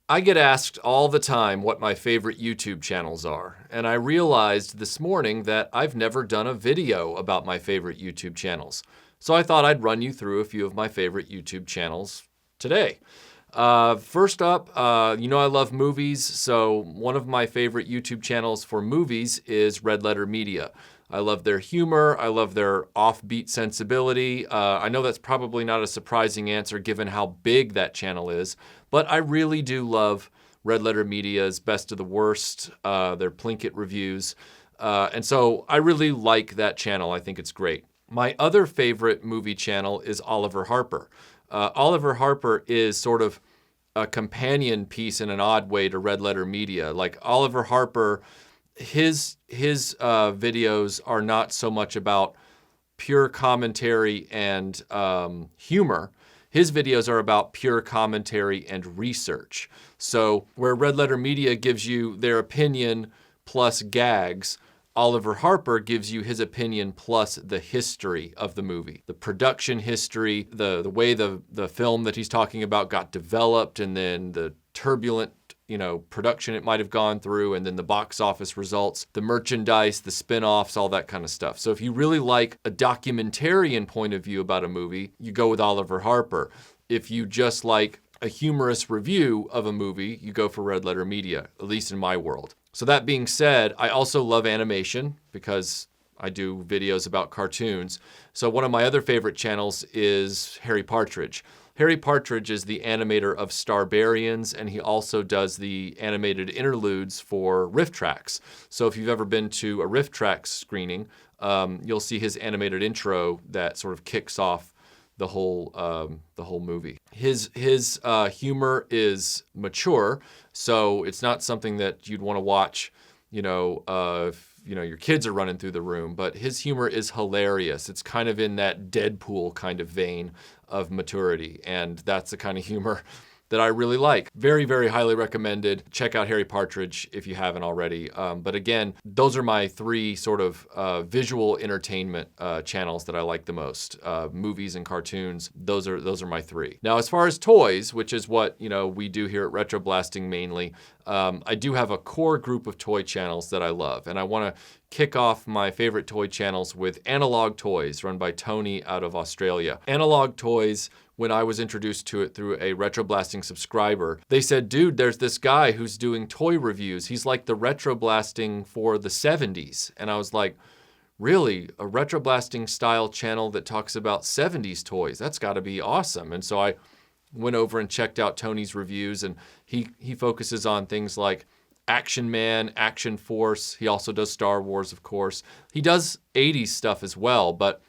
I get asked all the time what my favorite YouTube channels are, and I realized this morning that I've never done a video about my favorite YouTube channels. So I thought I'd run you through a few of my favorite YouTube channels today. First up, you know I love movies, so one of my favorite YouTube channels for movies is Red Letter Media. I love their humor. I love their offbeat sensibility. I know that's probably not a surprising answer given how big that channel is, but I really do love Red Letter Media's Best of the Worst, their Plinkett reviews. And so I really like that channel. I think it's great. My other favorite movie channel is Oliver Harper. Oliver Harper is sort of a companion piece in an odd way to Red Letter Media. Like Oliver Harper, his videos are not so much about pure commentary and humor. His videos are about pure commentary and research. So where Red Letter Media gives you their opinion plus gags, Oliver Harper gives you his opinion plus the history of the movie, the production history, the way the film that he's talking about got developed, and then the turbulent production it might have gone through, and then the box office results, the merchandise, the spin-offs, all that kind of stuff. So if you really like a documentarian point of view about a movie, you go with Oliver Harper. If you just like a humorous review of a movie, you go for Red Letter Media, at least in my world. So that being said, I also love animation because I do videos about cartoons. So one of my other favorite channels is Harry Partridge. Harry Partridge is the animator of Starbarians, and he also does the animated interludes for Riff Tracks. So if you've ever been to a Riff Tracks screening, you'll see his animated intro that sort of kicks off the whole movie. His humor is mature, so it's not something that you'd want to watch, if your kids are running through the room. But his humor is hilarious. It's kind of in that Deadpool kind of vein of maturity, and that's the kind of humor that I really like. Very, very highly recommended. Check out Harry Partridge if you haven't already. But again, those are my three sort of visual entertainment channels that I like the most. Movies and cartoons, those are my three. Now, as far as toys, which is what we do here at RetroBlasting mainly, I do have a core group of toy channels that I love, and I want to kick off my favorite toy channels with Analog Toys, run by Tony out of Australia. Analog Toys, when I was introduced to it through a RetroBlasting subscriber, they said, dude, there's this guy who's doing toy reviews. He's like the RetroBlasting for the 70s. And I was like, really? A RetroBlasting style channel that talks about 70s toys? That's got to be awesome. And so I went over and checked out Tony's reviews, and he focuses on things like Action Man, Action Force. He also does Star Wars, of course. He does 80s stuff as well, but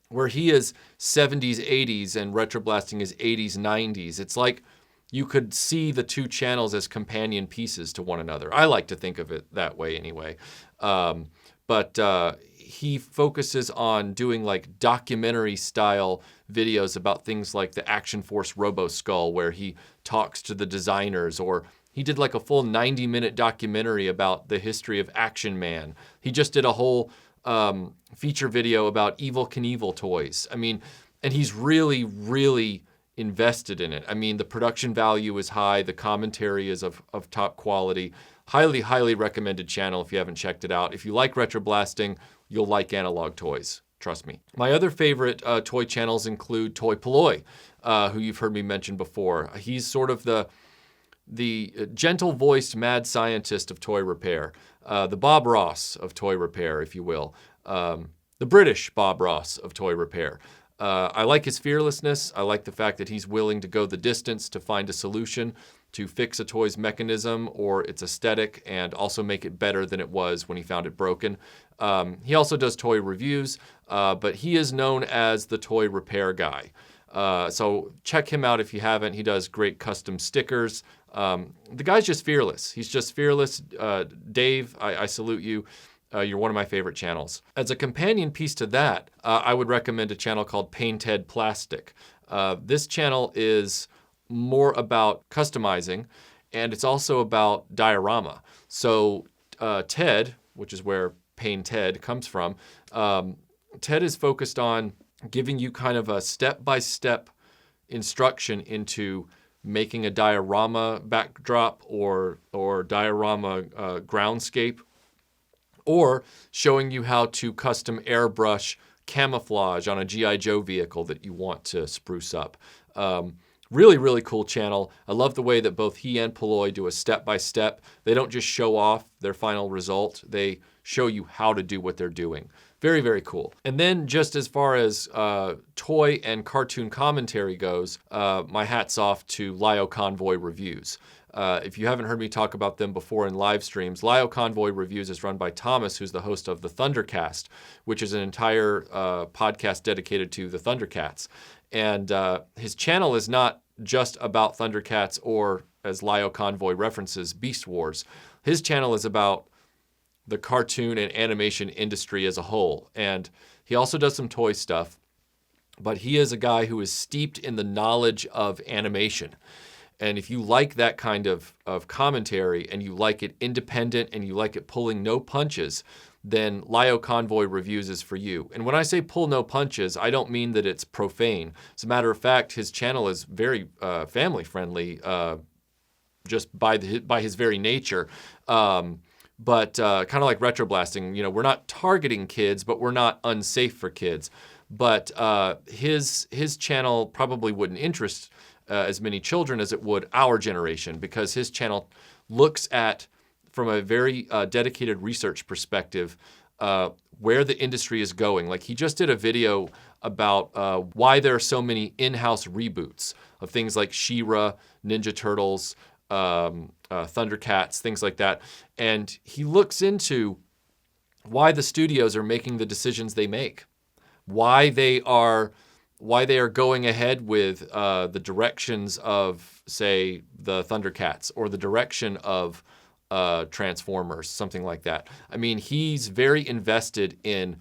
where he is 70s, 80s, and RetroBlasting is 80s, 90s, it's like you could see the two channels as companion pieces to one another. I like to think of it that way anyway. But he focuses on doing like documentary style videos about things like the Action Force Robo Skull, where he talks to the designers, or he did like a full 90-minute documentary about the history of Action Man. He just did a whole feature video about Evel Knievel toys. I mean, and he's really, really invested in it. I mean, the production value is high. The commentary is of top quality. Highly, highly recommended channel if you haven't checked it out. If you like RetroBlasting, you'll like Analog Toys. Trust me. My other favorite toy channels include Toy Polloi, who you've heard me mention before. He's sort of the gentle-voiced mad scientist of toy repair, the Bob Ross of toy repair, if you will, the British Bob Ross of toy repair. I like his fearlessness. I like the fact that he's willing to go the distance to find a solution to fix a toy's mechanism or its aesthetic, and also make it better than it was when he found it broken. He also does toy reviews, but he is known as the toy repair guy. So check him out if you haven't. He does great custom stickers. The guy's just fearless. He's just fearless. Dave, I salute you. You're one of my favorite channels. As a companion piece to that, I would recommend a channel called Painted Plastic. This channel is more about customizing, and it's also about diorama. So Ted, which is where Painted comes from, Ted is focused on giving you kind of a step-by-step instruction into making a diorama backdrop or diorama groundscape, or showing you how to custom airbrush camouflage on a G.I. Joe vehicle that you want to spruce up. Really, really cool channel. I love the way that both he and Polloi do a step-by-step. They don't just show off their final result. They show you how to do what they're doing. Very, very cool. And then just as far as toy and cartoon commentary goes, my hat's off to Lio Convoy Reviews. If you haven't heard me talk about them before in live streams, Lio Convoy Reviews is run by Thomas, who's the host of the Thundercast, which is an entire podcast dedicated to the Thundercats. And his channel is not just about Thundercats or, as Lio Convoy references, Beast Wars. His channel is about the cartoon and animation industry as a whole. And he also does some toy stuff, but he is a guy who is steeped in the knowledge of animation. And if you like that kind of commentary and you like it independent and you like it pulling no punches, then Lio Convoy Reviews is for you. And when I say pull no punches, I don't mean that it's profane. As a matter of fact, his channel is very family friendly, just by his very nature. But kind of like RetroBlasting, you know, we're not targeting kids, but we're not unsafe for kids. But his channel probably wouldn't interest as many children as it would our generation, because his channel looks at, from a very dedicated research perspective, where the industry is going. Like, he just did a video about why there are so many in-house reboots of things like She-Ra, Ninja Turtles, Thundercats, things like that. And he looks into why the studios are making the decisions they make, why they are going ahead with the directions of, say, the Thundercats or the direction of Transformers, something like that. I mean, he's very invested in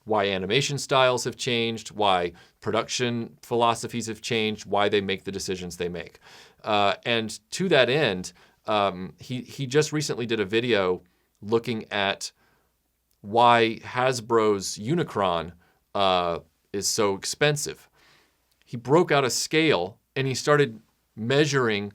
why animation styles have changed, why production philosophies have changed, why they make the decisions they make. And to that end, he just recently did a video looking at why Hasbro's Unicron is so expensive. He broke out a scale and he started measuring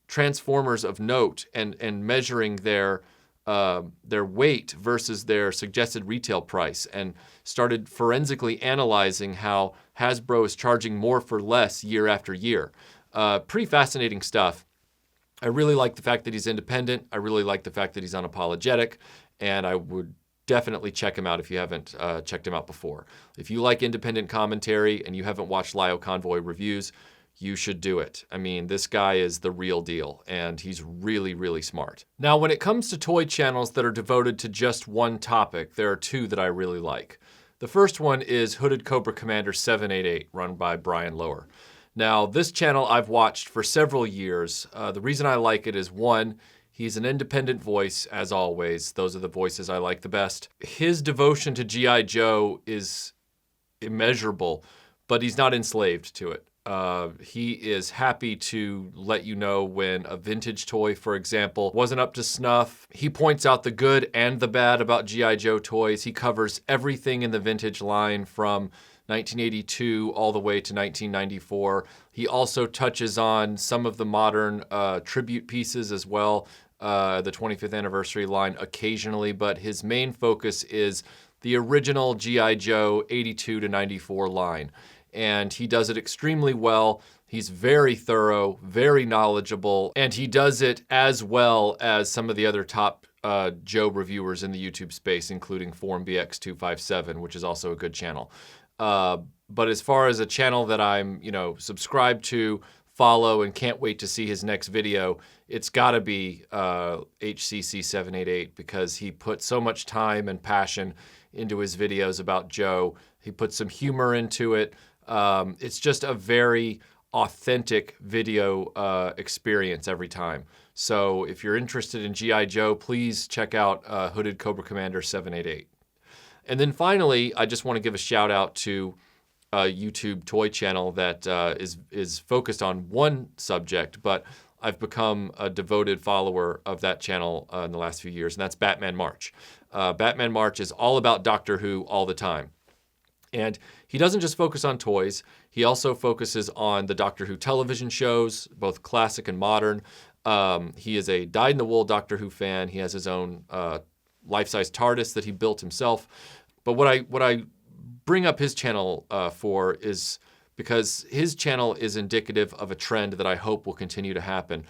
Transformers of note and measuring their weight versus their suggested retail price, and started forensically analyzing how Hasbro is charging more for less year after year. Pretty fascinating stuff. I really like the fact that he's independent. I really like the fact that he's unapologetic, and I would definitely check him out if you haven't checked him out before. If you like independent commentary and you haven't watched Lio Convoy Reviews, you should do it. I mean, this guy is the real deal, and he's really, really smart. Now, when it comes to toy channels that are devoted to just one topic, there are two that I really like. The first one is Hooded Cobra Commander 788, run by Brian Lower. Now, this channel I've watched for several years. The reason I like it is, one, he's an independent voice, as always. Those are the voices I like the best. His devotion to G.I. Joe is immeasurable, but he's not enslaved to it. He is happy to let you know when a vintage toy, for example, wasn't up to snuff. He points out the good and the bad about G.I. Joe toys. He covers everything in the vintage line from 1982 all the way to 1994. He also touches on some of the modern tribute pieces as well, the 25th anniversary line occasionally, but his main focus is the original G.I. Joe 82 to 94 line. And he does it extremely well. He's very thorough, very knowledgeable, and he does it as well as some of the other top Joe reviewers in the YouTube space, including FormBX257, which is also a good channel. But as far as a channel that I'm, subscribed to, follow, and can't wait to see his next video, it's gotta be HCC788, because he put so much time and passion into his videos about Joe. He put some humor into it. It's just a very authentic video experience every time. So if you're interested in G.I. Joe, please check out Hooded Cobra Commander 788. And then finally, I just want to give a shout out to a YouTube toy channel that is focused on one subject, but I've become a devoted follower of that channel in the last few years, and that's Batman March. Batman March is all about Doctor Who all the time. And he doesn't just focus on toys. He also focuses on the Doctor Who television shows, both classic and modern. He is a dyed-in-the-wool Doctor Who fan. He has his own life-size TARDIS that he built himself. But what I bring up his channel for is because his channel is indicative of a trend that I hope will continue to happen.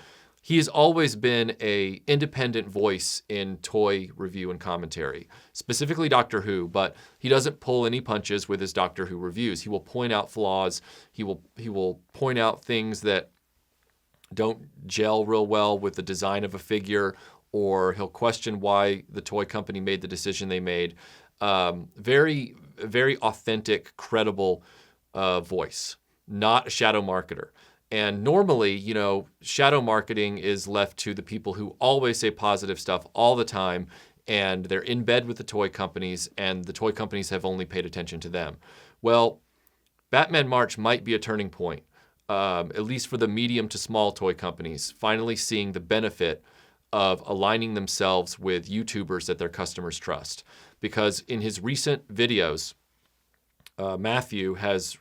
He has always been an independent voice in toy review and commentary, specifically Doctor Who, but he doesn't pull any punches with his Doctor Who reviews. He will point out flaws. He will point out things that don't gel real well with the design of a figure, or he'll question why the toy company made the decision they made. Very, very authentic, credible voice, not a shadow marketer. And normally, you know, shadow marketing is left to the people who always say positive stuff all the time, and they're in bed with the toy companies, and the toy companies have only paid attention to them. Well, Batman March might be a turning point, at least for the medium to small toy companies, finally seeing the benefit of aligning themselves with YouTubers that their customers trust. Because in his recent videos, Matthew has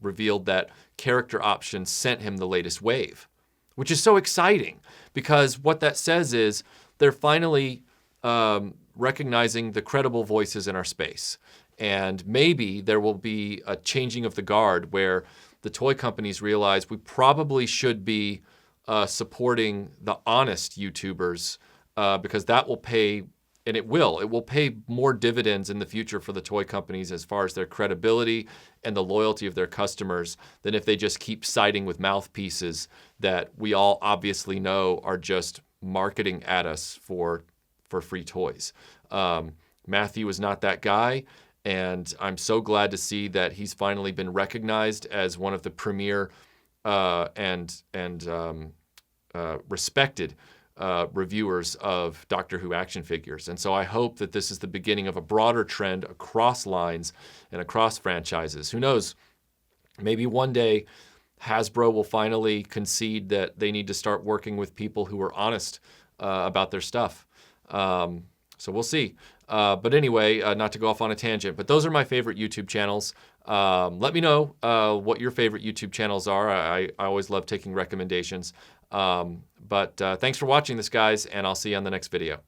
revealed that Character Options sent him the latest wave, which is so exciting because what that says is they're finally recognizing the credible voices in our space. And maybe there will be a changing of the guard where the toy companies realize we probably should be supporting the honest YouTubers because that will pay. And it will pay more dividends in the future for the toy companies as far as their credibility and the loyalty of their customers than if they just keep siding with mouthpieces that we all obviously know are just marketing at us for free toys. Matthew is not that guy, and I'm so glad to see that he's finally been recognized as one of the premier and respected reviewers of Doctor Who action figures. And so I hope that this is the beginning of a broader trend across lines and across franchises. Who knows? Maybe one day Hasbro will finally concede that they need to start working with people who are honest about their stuff. So we'll see. But anyway, not to go off on a tangent, but those are my favorite YouTube channels. Let me know what your favorite YouTube channels are. I always love taking recommendations. But thanks for watching this, guys, and I'll see you on the next video.